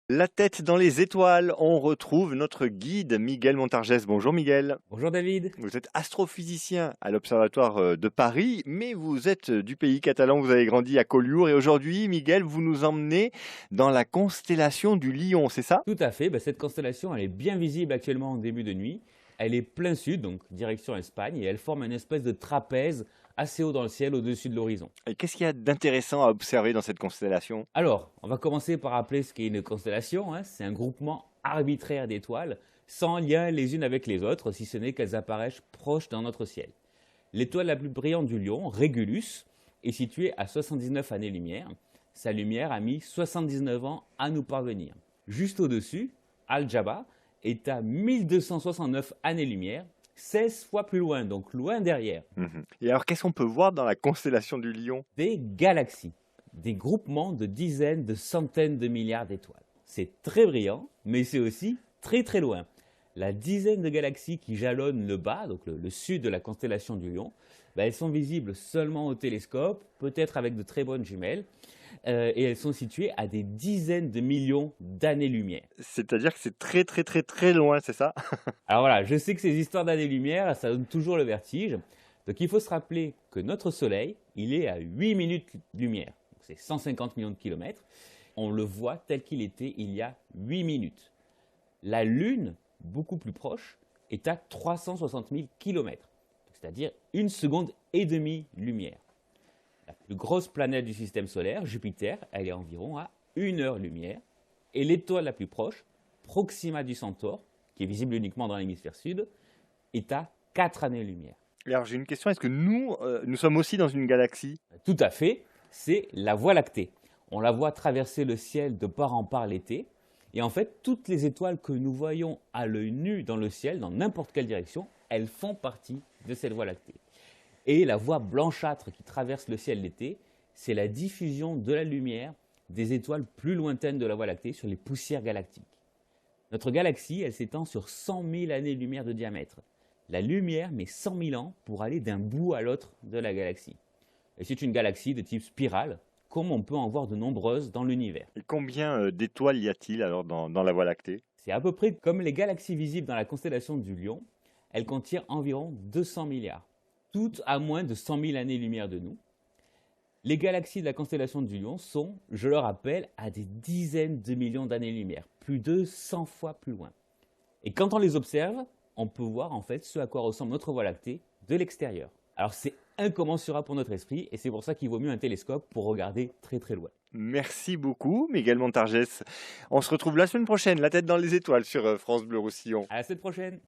La tête dans les étoiles, on retrouve notre guide Miguel Montargès. Bonjour Miguel. Bonjour David. Vous êtes astrophysicien à l'Observatoire de Paris, mais vous êtes du pays catalan, vous avez grandi à Collioure et aujourd'hui, Miguel, vous nous emmenez dans la constellation du Lion, c'est ça? Tout à fait, cette constellation elle est bien visible actuellement en début de nuit. Elle est plein sud, donc direction Espagne, et elle forme une espèce de trapèze assez haut dans le ciel au-dessus de l'horizon. Et qu'est-ce qu'il y a d'intéressant à observer dans cette constellation? Alors, on va commencer par rappeler ce qu'est une constellation, hein. C'est un groupement arbitraire d'étoiles, sans lien les unes avec les autres, si ce n'est qu'elles apparaissent proches dans notre ciel. L'étoile la plus brillante du Lion, Régulus, est située à 79 années-lumière. Sa lumière a mis 79 ans à nous parvenir. Juste au-dessus, Al-Jabba est à 1269 années-lumière, 16 fois plus loin, donc loin derrière. Et alors, qu'est-ce qu'on peut voir dans la constellation du Lion? Des galaxies, des groupements de dizaines, de centaines de milliards d'étoiles. C'est très brillant, mais c'est aussi très très loin. La dizaine de galaxies qui jalonnent le bas, donc le sud de la constellation du Lion, elles sont visibles seulement au télescope, peut-être avec de très bonnes jumelles, et elles sont situées à des dizaines de millions d'années-lumière. C'est-à-dire que c'est très très très très loin, c'est ça? Alors voilà, je sais que ces histoires d'années-lumière, ça donne toujours le vertige. Donc il faut se rappeler que notre Soleil, il est à 8 minutes-lumière. C'est 150 millions de kilomètres. On le voit tel qu'il était il y a 8 minutes. La Lune, beaucoup plus proche, est à 360 000 kilomètres, c'est-à-dire 1 seconde et demie lumière. La plus grosse planète du système solaire, Jupiter, elle est environ à 1 heure-lumière. Et l'étoile la plus proche, Proxima du Centaure, qui est visible uniquement dans l'hémisphère sud, est à 4 années-lumière. Et alors, j'ai une question, est-ce que nous sommes aussi dans une galaxie? Tout à fait, c'est la Voie lactée. On la voit traverser le ciel de part en part l'été. Et en fait, toutes les étoiles que nous voyons à l'œil nu dans le ciel, dans n'importe quelle direction, elles font partie de cette Voie lactée. Et la voie blanchâtre qui traverse le ciel l'été, c'est la diffusion de la lumière des étoiles plus lointaines de la Voie lactée sur les poussières galactiques. Notre galaxie, elle s'étend sur 100 000 années-lumière de diamètre. La lumière met 100 000 ans pour aller d'un bout à l'autre de la galaxie. Et c'est une galaxie de type spirale, comme on peut en voir de nombreuses dans l'univers. Et combien d'étoiles y a-t-il alors dans la Voie lactée? C'est à peu près comme les galaxies visibles dans la constellation du Lion. Elle contient environ 200 milliards, toutes à moins de 100 000 années-lumière de nous. Les galaxies de la constellation du Lion sont, je le rappelle, à des dizaines de millions d'années-lumière, plus de 100 fois plus loin. Et quand on les observe, on peut voir en fait ce à quoi ressemble notre Voie lactée de l'extérieur. Alors c'est incommensurable pour notre esprit et c'est pour ça qu'il vaut mieux un télescope pour regarder très très loin. Merci beaucoup, Miguel Montargès. On se retrouve la semaine prochaine, la tête dans les étoiles sur France Bleu Roussillon. À la semaine prochaine.